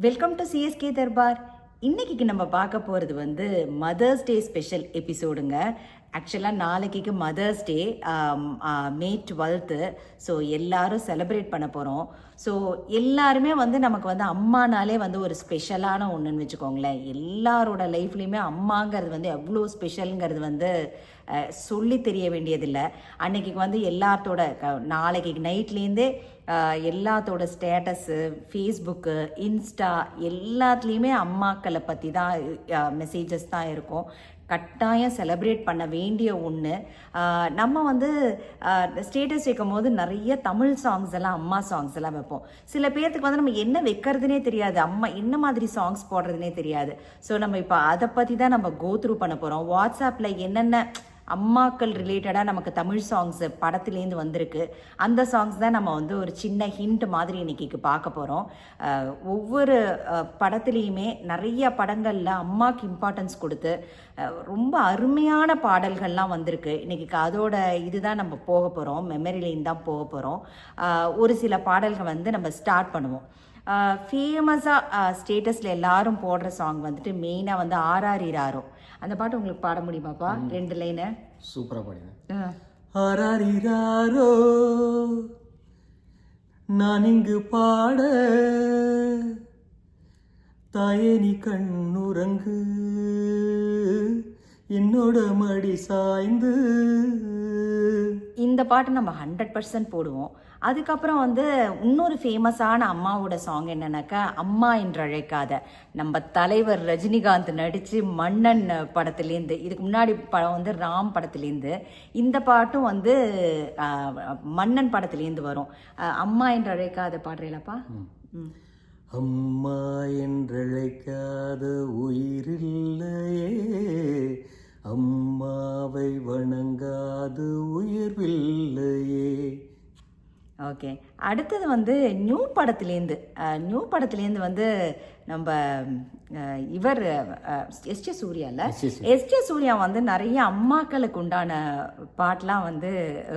Welcome to CSK Darbar. இன்னைக்கு நம்ம பார்க்க போகிறது வந்து மதர்ஸ் டே ஸ்பெஷல் எபிசோடுங்க. ஆக்சுவலாக நாளைக்கு மதர்ஸ் டே, மே 12th. ஸோ எல்லாரும் செலிப்ரேட் பண்ண போகிறோம். ஸோ எல்லாருமே வந்து நமக்கு வந்து அம்மானாலே வந்து ஒரு ஸ்பெஷலான ஒன்றுன்னு வச்சுக்கோங்களேன். எல்லாரோட லைஃப்லேயுமே அம்மாங்கிறது வந்து எவ்வளோ ஸ்பெஷலுங்கிறது வந்து சொல்லி தெரிய வேண்டியதில்லை. அன்னைக்கு வந்து எல்லாத்தோட நாளைக்கு நைட்லேருந்தே எல்லாத்தோட ஸ்டேட்டஸு, ஃபேஸ்புக்கு, இன்ஸ்டா எல்லாத்துலேயுமே அம்மாக்களை பற்றி தான் மெசேஜஸ் தான் இருக்கும். கட்டாயம் செலிப்ரேட் பண்ண வேண்டிய ஒன்று. நம்ம வந்து ஸ்டேட்டஸ் வைக்கும் போது நிறைய தமிழ் சாங்ஸ் எல்லாம், அம்மா சாங்ஸ் எல்லாம் வைப்போம். சில பேர்த்துக்கு வந்து நம்ம என்ன வைக்கிறதுனே தெரியாது, அம்மா என்ன மாதிரி சாங்ஸ் போடுறதுனே தெரியாது. ஸோ நம்ம இப்போ அதை பற்றி தான் நம்ம கோ த்ரூ பண்ண போகிறோம். வாட்ஸ்அப்பில் என்னென்ன அம்மாக்கள் ரிலேட்டடாக நமக்கு தமிழ் சாங்ஸ் படத்துலேருந்து வந்திருக்கு, அந்த சாங்ஸ் தான் நம்ம வந்து ஒரு சின்ன ஹிண்ட் மாதிரி இன்னைக்கு பார்க்க போகிறோம். ஒவ்வொரு படத்துலேயுமே நிறைய படங்களில் அம்மாவுக்கு இம்பார்ட்டன்ஸ் கொடுத்து ரொம்ப அருமையான பாடல்கள்லாம் வந்திருக்கு. இன்றைக்கி அதோட இதுதான் நம்ம போக போகிறோம், மெமரி லைன் தான் போக போகிறோம். ஒரு சில பாடல்கள் வந்து நம்ம ஸ்டார்ட் பண்ணுவோம். ஃபேமஸாக ஸ்டேட்டஸில் எல்லாரும் போடுற சாங் வந்துட்டு மெயினாக வந்து ஆராரிராரோ. அந்த பாட்டு உங்களுக்கு பாட முடியுமாப்பா? 2 லைனு சூப்பராக பாடுங்க. ஆராரிராரோ நான் இங்கு பாட, தாயனி கண்ணுறங்கு என்னோட மடி சாய்ந்து. இந்த பாட்டு நம்ம 100% போடுவோம். அதுக்கப்புறம் வந்து இன்னொரு ஃபேமஸான அம்மாவோட சாங் என்னன்னாக்கா, அம்மா என்று அழைக்காத, நம்ம தலைவர் ரஜினிகாந்த் நடித்து மன்னன் படத்துலேருந்து, இதுக்கு முன்னாடி படம் வந்து ராம் படத்துலேருந்து, இந்த பாட்டும் வந்து மன்னன் படத்துலேருந்து வரும். அம்மா என்று அழைக்காத பாடுறீங்களப்பா? அம்மா என்றழைக்காத உயிரில்லையே, அம்மாவை வணங்காது உயர்வில்லையே. ஓகே, அடுத்தது வந்து நியூ படத்துலேருந்து வந்து நம்ம இவர் எஸ்ஜே சூர்யா வந்து நிறைய அம்மாக்களுக்கு உண்டான பாட்டெலாம் வந்து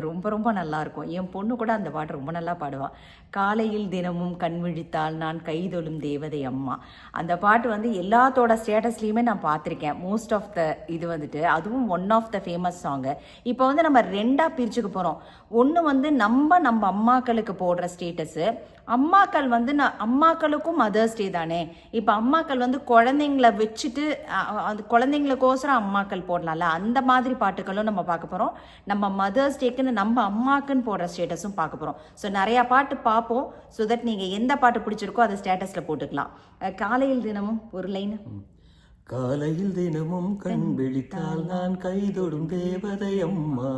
ரொம்ப ரொம்ப நல்லாயிருக்கும். என் பொண்ணு கூட அந்த பாட்டு ரொம்ப நல்லா பாடுவாள். காலையில் தினமும் கண் விழித்தால் நான் கைதொழும் தேவதை அம்மா. அந்த பாட்டு வந்து எல்லாத்தோட ஸ்டேட்டஸ்லேயுமே நான் பார்த்துருக்கேன். மோஸ்ட் ஆஃப் த இது வந்துட்டு அதுவும் one of the famous song. இப்போ வந்து நம்ம 2ஆக பிரிச்சுக்க போகிறோம். ஒன்று வந்து நம்ம அம்மாக்களுக்கு போடுற ஸ்டேட்டஸு, அம்மாக்கள் வந்து அம்மாக்களுக்கும் மதர்ஸ் டே தானே. இப்போ அம்மாக்கள் வந்து குழந்தைங்கள வச்சுட்டு அந்த குழந்தைங்களுக்கோசரம் அம்மாக்கள் போடலாம்ல, அந்த மாதிரி பாட்டுகளும் நம்ம பார்க்க போகிறோம். நம்ம மதர்ஸ் டேக்குன்னு நம்ம அம்மாக்குன்னு போடுற ஸ்டேட்டஸும் பார்க்க போகிறோம். ஸோ நிறையா பாட்டு பார்ப்போம். ஸோ தட் நீங்கள் எந்த பாட்டு பிடிச்சிருக்கோ அதை ஸ்டேட்டஸில் போட்டுக்கலாம். காலையில் தினமும் ஒரு லைனு. காலையில் தினமும் கண் விழித்தால் நான் கைதொடும் தேவதை அம்மா,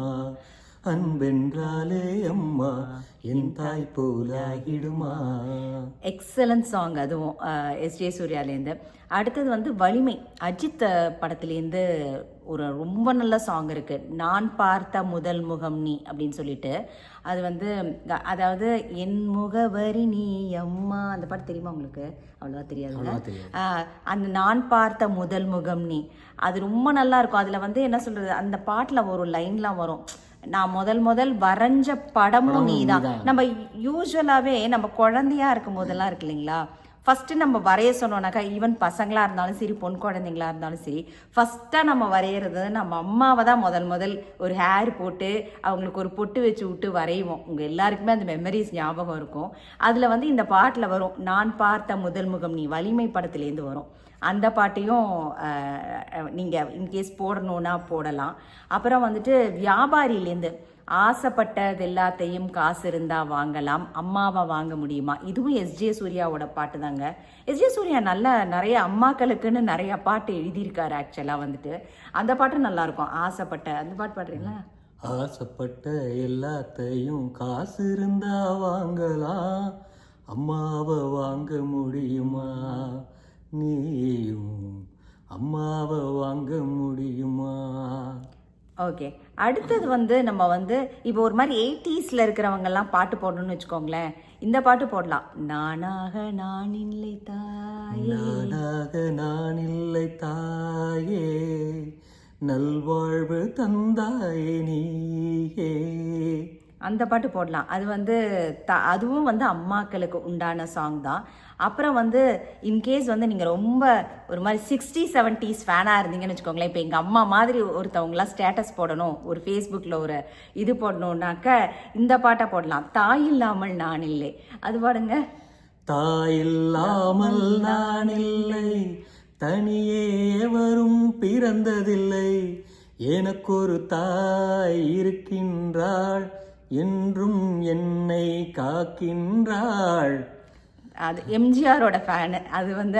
அன்பென்றாலே அம்மா என் தாய் போலாகிடுமா. எக்ஸலன்ட் சாங் அதுவும் எஸ்ஜே சூர்யாலேருந்து. அடுத்தது வந்து வலிமை, அஜித் படத்துலேருந்து ஒரு ரொம்ப நல்ல சாங் இருக்குது, நான் பார்த்த முதல் முகம் நீ அப்படின்னு சொல்லிட்டு. அது வந்து அதாவது என் முகவரி நீ அம்மா, அந்த பாட்டு தெரியுமா உங்களுக்கு? அவ்வளோவா தெரியாது. அந்த நான் பார்த்த முதல் முகம் நீ, அது ரொம்ப நல்லா இருக்கும். அதில் வந்து என்ன சொல்கிறது, அந்த பாட்டில் ஒரு லைன்லாம் வரும், நான் முதல் வரைஞ்ச படமும் நீ தான். நம்ம யூஸ்வலாகவே நம்ம குழந்தையா இருக்கும் போதெல்லாம் இருக்கு இல்லைங்களா, ஃபஸ்ட்டு நம்ம வரைய சொன்னோம்னாக்கா, ஈவன் பசங்களாக இருந்தாலும் சரி, பொன் குழந்தைங்களா இருந்தாலும் சரி, ஃபஸ்ட்டாக நம்ம வரைகிறது நம்ம அம்மாவை தான் முதல் ஒரு ஹேர் போட்டு அவங்களுக்கு ஒரு பொட்டு வச்சு விட்டு வரைவோம். உங்கள் எல்லாருக்குமே அந்த மெமரிஸ் ஞாபகம் இருக்கும். அதில் வந்து இந்த பாட்டில் வரும், நான் பார்த்த முதல் முகம் நீ, வலிமை படத்துலேருந்து வரும். அந்த பாட்டையும் நீங்கள் இன்கேஸ் போடணுன்னா போடலாம். அப்புறம் வந்துட்டு வியாபாரியிலேருந்து, ஆசைப்பட்டது எல்லாத்தையும் காசு இருந்தால் வாங்கலாம், அம்மாவை வாங்க முடியுமா, இதுவும் எஸ்ஜே சூர்யாவோட பாட்டு தாங்க. எஸ்ஜே சூர்யா நிறைய அம்மாக்களுக்குன்னு நிறைய பாட்டு எழுதியிருக்காரு. ஆக்சுவலாக வந்துட்டு அந்த பாட்டும் நல்லாயிருக்கும். ஆசைப்பட்ட அந்த பாட்டு பாடுறீங்களா? ஆசைப்பட்ட எல்லாத்தையும் காசு இருந்தா வாங்கலாம், அம்மாவை வாங்க முடியுமா, நீயும் அம்மாவை வாங்க முடியுமா. ஓகே, அடுத்தது வந்து நம்ம வந்து இப்போ ஒரு மாதிரி 80s இருக்கிறவங்கெல்லாம் பாட்டு போடணும்னு வச்சுக்கோங்களேன். இந்த பாட்டு போடலாம், நானாக நான் இல்லை தாயே, நானாக நான் இல்லை தாயே, நல்வாழ்வு தந்தாயே நீயே. அந்த பாட்டு போடலாம். அது வந்து அதுவும் வந்து அம்மாக்களுக்கு உண்டான சாங் தான். அப்புறம் வந்து இன்கேஸ் வந்து நீங்கள் ரொம்ப ஒரு மாதிரி 60s 70s ஃபேனாக இருந்தீங்கன்னு வச்சுக்கோங்களேன். இப்போ எங்கள் அம்மா மாதிரி ஒருத்தவங்களாம் ஸ்டேட்டஸ் போடணும், ஒரு ஃபேஸ்புக்கில் ஒரு இது போடணுன்னாக்க இந்த பாட்டை போடலாம். தாய் இல்லாமல் நான் இல்லை, அது பாடுங்க. தாயில்லாமல் நான் இல்லை, தனியே எவரும் பிறந்ததில்லை, எனக்கொரு தாய் இருக்கின்றாள், என்றும் என்னை காக்கின்றாள். அது எம்ஜிஆரோட ஃபேனு. அது வந்து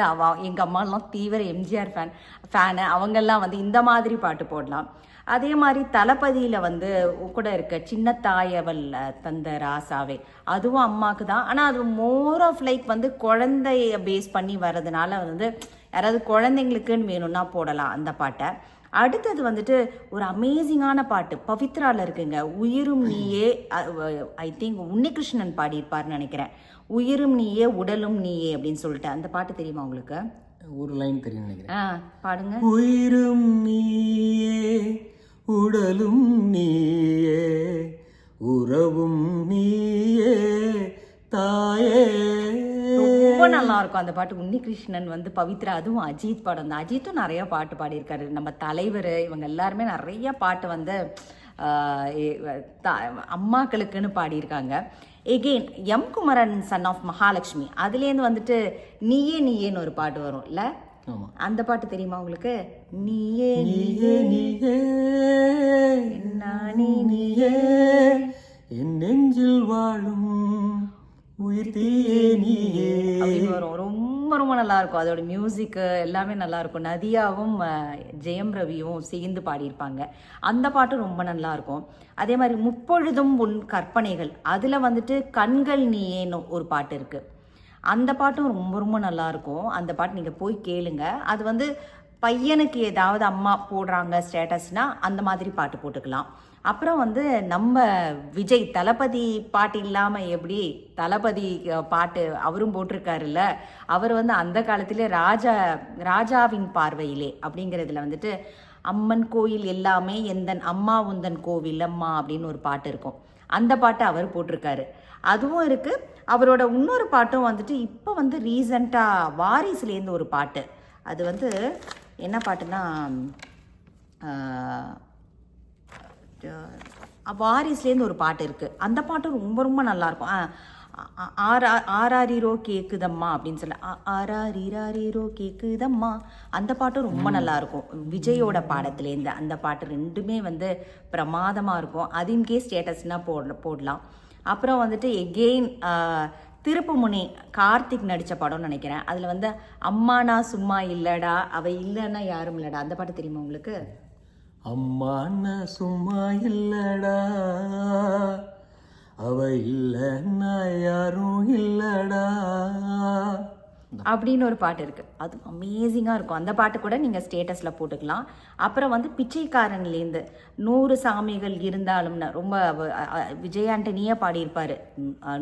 எங்கள் அம்மாலாம் தீவிர எம்ஜிஆர் ஃபேனு. அவங்கெல்லாம் வந்து இந்த மாதிரி பாட்டு போடலாம். அதே மாதிரி தளபதியில் வந்து கூட இருக்க சின்ன தாயவள் தந்த ராசாவே, அதுவும் அம்மாவுக்கு தான். ஆனால் அது மோர் ஆஃப் லைக் வந்து குழந்தைய பேஸ் பண்ணி வர்றதுனால வந்து யாராவது குழந்தைங்களுக்குன்னு வேணும்னா போடலாம் அந்த பாட்டை. அடுத்தது வந்துட்டு ஒரு அமேசிங்கான பாட்டு பவித்ராவில் இருக்குங்க, உயிரும் நீயே. ஐ திங்க் உன்னிகிருஷ்ணன் பாடியிருப்பார்னு நினைக்கிறேன். உயிரும் நீயே உடலும் நீயே அப்படின்னு சொல்லிட்டு அந்த பாட்டு தெரியுமா உங்களுக்கு? ஒரு லைன் தெரியும் நினைக்கிறேன். பாடுங்க. உயிரும் நீயே உடலும் நீயே உறவும் நீயே தாயே. ரொம்ப நல்லா இருக்கும் அந்த பாட்டு. உன்னிகிருஷ்ணன் வந்து பவித்ரா, அதுவும் அஜித் படம் தான். அஜித்தும் நிறைய பாட்டு பாடியிருக்காரு. நம்ம தலைவர் இவங்க எல்லாருமே நிறைய பாட்டு வந்து அம்மாக்களுக்குன்னு பாடியிருக்காங்க. Again M Kumaran son of Mahalakshmi, அதுலேருந்து வந்துட்டு நீயே நீயேன்னு ஒரு பாட்டு வரும் இல்ல, அந்த பாட்டு தெரியுமா உங்களுக்கு? நீயே நீயே நீயே நானே நீயே என் நெஞ்சில் வாழும் உயிர் தீயே நீயே அப்படின்னு வரும். ரொம்ப ரொம்ப நல்லா இருக்கும். அதோட மியூசிக்கு எல்லாமே நல்லா இருக்கும். நதியாவும் ஜெயம் ரவியும் சேர்ந்து பாடியிருப்பாங்க. அந்த பாட்டு ரொம்ப நல்லா இருக்கும். அதே மாதிரி முப்பொழுதும் உன் கற்பனைகள், அதில் வந்துட்டு கண்கள் நீயேன்னு ஒரு பாட்டு இருக்கு. அந்த பாட்டும் ரொம்ப ரொம்ப நல்லா இருக்கும். அந்த பாட்டு நீங்கள் போய் கேளுங்க. அது வந்து பையனுக்கு ஏதாவது அம்மா போடுறாங்க ஸ்டேட்டஸ்னா அந்த மாதிரி பாட்டு போட்டுக்கலாம். அப்புறம் வந்து நம்ம விஜய் தளபதி பாட்டு இல்லாமல் எப்படி, தளபதி பாட்டு அவரும் போட்டிருக்காருல்ல. அவர் வந்து அந்த காலத்திலே ராஜாவின் பார்வையிலே அப்படிங்கிறதுல வந்துட்டு அம்மன் கோயில் எல்லாமே எந்தன் அம்மா உந்தன் கோவில் அம்மா அப்படின்னு ஒரு பாட்டு இருக்கும். அந்த பாட்டை அவர் போட்டிருக்காரு. அதுவும் இருக்குது. அவரோட இன்னொரு பாட்டும் வந்துட்டு இப்போ வந்து ரீசண்டாக வாரிசுலேருந்து ஒரு பாட்டு, அது வந்து என்ன பாட்டுன்னா வாரிசுலேருந்து ஒரு பாட்டு இருக்குது. அந்த பாட்டும் ரொம்ப ரொம்ப நல்லாயிருக்கும். ஆராரிரோ கேக்குதம்மா அப்படின்னு சொல்ல, ஆராரிரோ கேக்குதம்மா, அந்த பாட்டும் ரொம்ப நல்லாயிருக்கும். விஜயோட பாடத்துலேருந்து அந்த பாட்டு ரெண்டுமே வந்து பிரமாதமாக இருக்கும். அது இன்கேஸ் ஸ்டேட்டஸ்னால் போடலாம். அப்புறம் வந்துட்டு எகெயின் திருப்புமுனை கார்த்திக் நடித்த படம்னு நினைக்கிறேன். அதில் வந்து அம்மானா சும்மா இல்லடா அவ இல்லைன்னா யாரும் இல்லடா, அந்த பாட்டு தெரியுமா உங்களுக்கு? அம்மானா சும்மா இல்லடா அவ இல்லைன்னா யாரும் இல்லடா அப்படின்னு ஒரு பாட்டு இருக்குது. அது அமேசிங்காக இருக்கும். அந்த பாட்டு கூட நீங்கள் ஸ்டேட்டஸில் போட்டுக்கலாம். அப்புறம் வந்து பிச்சைக்காரன்லேருந்து 100 சாமிகள் இருந்தாலும்னு ரொம்ப விஜய் ஆண்டனியே பாடியிருப்பார்.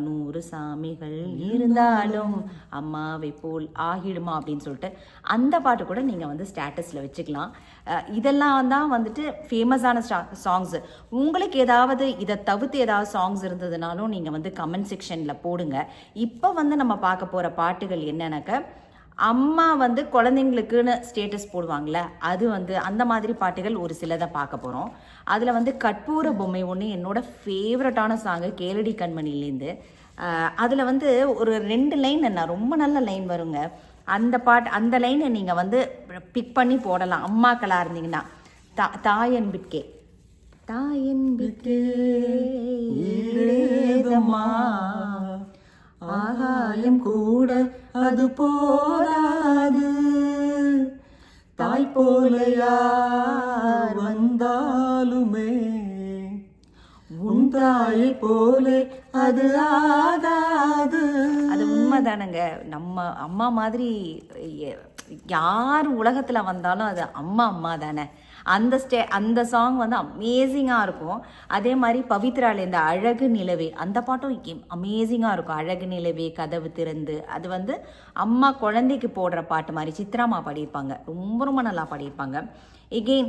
100 சாமிகள் இருந்தாலும் அம்மாவை போல் ஆகிடுமா அப்படின்னு சொல்லிட்டு அந்த பாட்டு கூட நீங்கள் வந்து ஸ்டேட்டஸில் வச்சுக்கலாம். இதெல்லாம் தான் வந்துட்டு ஃபேமஸான சாங்ஸு. உங்களுக்கு ஏதாவது இதை தவிர்த்து ஏதாவது சாங்ஸ் இருந்ததுனாலும் நீங்கள் வந்து கமெண்ட் செக்ஷனில் போடுங்க. இப்போ வந்து நம்ம பார்க்க போகிற பாட்டுகள் என்னென்னாக்க, அம்மா வந்து குழந்தைங்களுக்குன்னு ஸ்டேட்டஸ் போடுவாங்கள்ல, அது வந்து அந்த மாதிரி பாட்டுகள் ஒரு சிலதை பார்க்க போகிறோம். அதில் வந்து கற்பூர பொம்மை ஒன்று என்னோட ஃபேவரட்டான சாங்கு, கேளடி கண்மணிலேருந்து. அதில் வந்து ஒரு 2 லைன் என்ன ரொம்ப நல்ல லைன் வருங்க. அந்த பாட்டு, அந்த லைனை நீங்கள் வந்து பிக் பண்ணி போடலாம் அம்மாக்களாக இருந்தீங்கன்னா. தாயன்பிற்கே தாயன்பிற்கே ஆகாயம் கூட அது போதாது, தாய் போல யார் வந்தாலுமே உன் தாயை போல அது ஆகாது. அது உண்மைதானங்க. நம்ம அம்மா மாதிரி யார் உலகத்தில் வந்தாலும் அது அம்மா தானே. அந்த சாங் வந்து அமேசிங்காக இருக்கும். அதே மாதிரி பவித்ரால இந்த அழகு நிலவே அந்த பாட்டும் அமேசிங்காக இருக்கும். அழகு நிலவே கதவு திறந்து அது வந்து அம்மா குழந்தைக்கு போடுற பாட்டு மாதிரி சித்ராமா பாடியிருப்பாங்க. ரொம்ப ரொம்ப நல்லா பாடியிருப்பாங்க. எகெயின்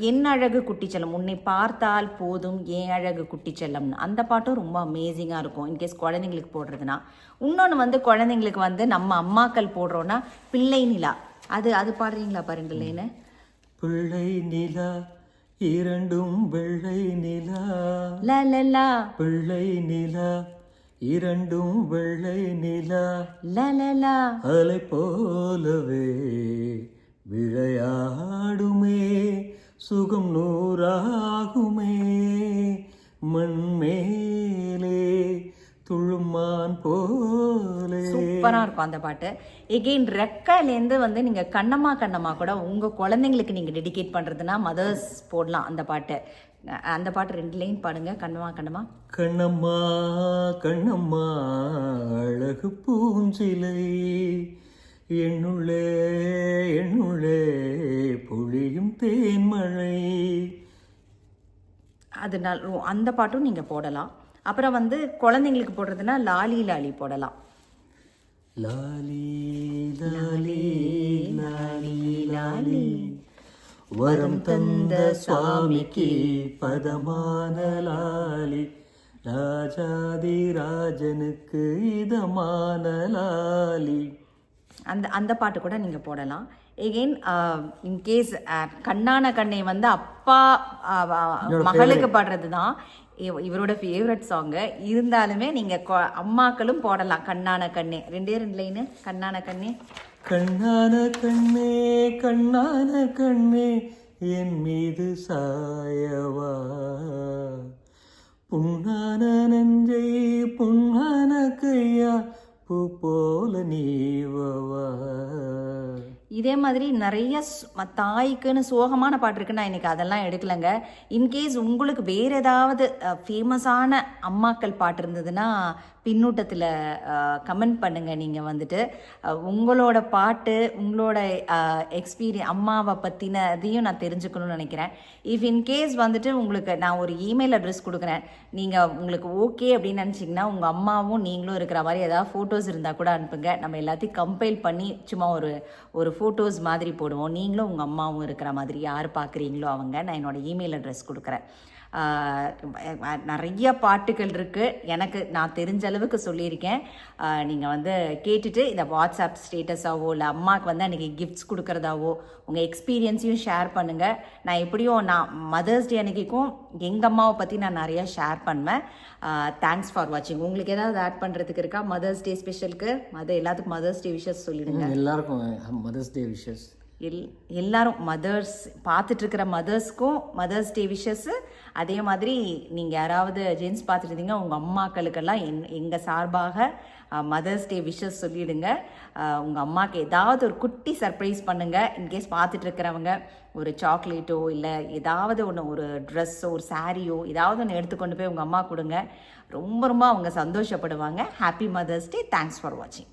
என் அழகு குட்டிச்செல்லம் உன்னை பார்த்தால் போதும் ஏன் அழகு குட்டிச்செல்லம்னு அந்த பாட்டும் ரொம்ப அமேசிங்காக இருக்கும் இன்கேஸ் குழந்தைங்களுக்கு போடுறதுனா. இன்னொன்று வந்து குழந்தைங்களுக்கு வந்து நம்ம அம்மாக்கள் போடுறோன்னா பிள்ளை நிலா அது அது பாடுறீங்களா பாருங்களேன்னு. பிள்ளை நிலா இரண்டும் வெள்ளை நிலா லலலா பிள்ளை நிலா இரண்டும் வெள்ளை நிலா லலலா அலை போலவே விளையாடுமே சுகம் நூறாகுமே மண்மேலே துள்ளுமான் போலே. சூப்பராக இருக்கும் அந்த பாட்டு. எகெயின் ரெக்கையிலேருந்து வந்து நீங்கள் கண்ணம்மா கூட உங்கள் குழந்தைங்களுக்கு நீங்கள் டெடிகேட் பண்ணுறதுனா மதர்ஸ் போடலாம் அந்த பாட்டு. அந்த பாட்டு 2 லைன் பாடுங்க. கண்ணம்மா கண்ணம்மா கண்ணம்மா அழகு பூஞ்சிலை என்னுள்ளே என்னுள்ளே பொழியும் தேன்மழை. அதனால் அந்த பாட்டும் நீங்கள் போடலாம். அப்புறம் வந்து குழந்தைங்களுக்கு போடுறதுனா லாலி லாலி போடலாம். லாலி லாலி லாலி லாலி வரம் தந்த சுவாமிக்கு பதமான லாலி ராஜாதி ராஜனுக்கு இதமான லாலி. அந்த பாட்டு கூட நீங்கள் போடலாம். எகெயின் இன்கேஸ் கண்ணான கண்ணை வந்து அப்பா மகளுக்கு பாடுறது தான் இவரோட ஃபேவரட் சாங்கு. இருந்தாலுமே நீங்கள் அம்மாக்களும் போடலாம் கண்ணான கண்ணே. 2 லைனு. கண்ணான கண்ணே கண்ணான கண்ணே கண்ணான கண்ணே என் மீது சாயவா புண்ணான நெஞ்சை புண்ணான கையா பூ போல நீவவா. இதே மாதிரி நிறைய தாய்க்குன்னு சோகமான பாட்டு இருக்குன்னு நான் இன்னைக்கு அதெல்லாம் எடுக்கலைங்க. இன்கேஸ் உங்களுக்கு வேறு ஏதாவது ஃபேமஸான அம்மாக்கள் பாட்டு இருந்ததுன்னா பின்னூட்டத்தில் கமெண்ட் பண்ணுங்கள். நீங்கள் வந்துட்டு உங்களோட பாட்டு உங்களோட அம்மாவை பற்றினதையும் நான் தெரிஞ்சுக்கணும்னு நினைக்கிறேன். இஃப் இன்கேஸ் வந்துட்டு உங்களுக்கு நான் ஒரு இமெயில் அட்ரஸ் கொடுக்குறேன், நீங்கள் உங்களுக்கு ஓகே அப்படின்னு நினச்சிங்கன்னா உங்கள் அம்மாவும் நீங்களும் இருக்கிற மாதிரி ஏதாவது ஃபோட்டோஸ் இருந்தால் கூட அனுப்புங்க. நம்ம எல்லாத்தையும் கம்பைல் பண்ணி சும்மா ஒரு ஃபோட்டோஸ் மாதிரி போடுவோம். நீங்களும் உங்கள் அம்மாவும் இருக்கிற மாதிரி யார் பார்க்குறீங்களோ அவங்க. நான் என்னோடய இமெயில் அட்ரஸ் கொடுக்குறேன். நிறைய பாட்டுகள் இருக்குது. எனக்கு நான் தெரிஞ்ச அளவுக்கு சொல்லியிருக்கேன். நீங்கள் வந்து கேட்டுட்டு இதை வாட்ஸ்அப் ஸ்டேட்டஸாவோ இல்லை அம்மாவுக்கு வந்து அன்றைக்கி கிஃப்ட்ஸ் கொடுக்குறதாவோ உங்கள் எக்ஸ்பீரியன்ஸையும் ஷேர் பண்ணுங்கள். நான் எப்படியும் நான் மதர்ஸ் டே அன்றைக்கும் எங்கள் அம்மாவை பற்றி நான் நிறையா ஷேர் பண்ணுவேன். தேங்க்ஸ் ஃபார் வாட்சிங். உங்களுக்கு ஏதாவது ஆட் பண்ணுறதுக்கு இருக்கா மதர்ஸ் டே ஸ்பெஷலுக்கு? எல்லாத்துக்கும் மதர்ஸ் டே விஷஸ் சொல்லிடுங்க. எல்லாருக்கும் மதர்ஸ் டே விஷஸ். எல்லாரும் மதர்ஸ் பார்த்துட்ருக்கிற மதர்ஸ்க்கும் மதர்ஸ் டே விஷஸ்ஸு. அதே மாதிரி நீங்கள் யாராவது ஜென்ஸ் பார்த்துருந்தீங்க உங்கள் அம்மாக்களுக்கெல்லாம் எங்கள் சார்பாக மதர்ஸ் டே விஷஸ் சொல்லிவிடுங்க. உங்கள் அம்மாவுக்கு ஏதாவது ஒரு குட்டி சர்ப்ரைஸ் பண்ணுங்கள். இன்கேஸ் பார்த்துட்ருக்கிறவங்க ஒரு சாக்லேட்டோ இல்லை ஏதாவது ஒன்று ஒரு ட்ரெஸ்ஸோ ஒரு சாரியோ ஏதாவது ஒன்று எடுத்துக்கொண்டு போய் உங்கள் அம்மா கொடுங்க. ரொம்ப ரொம்ப அவங்க சந்தோஷப்படுவாங்க. Happy mother's day. Thanks for வாட்சிங்.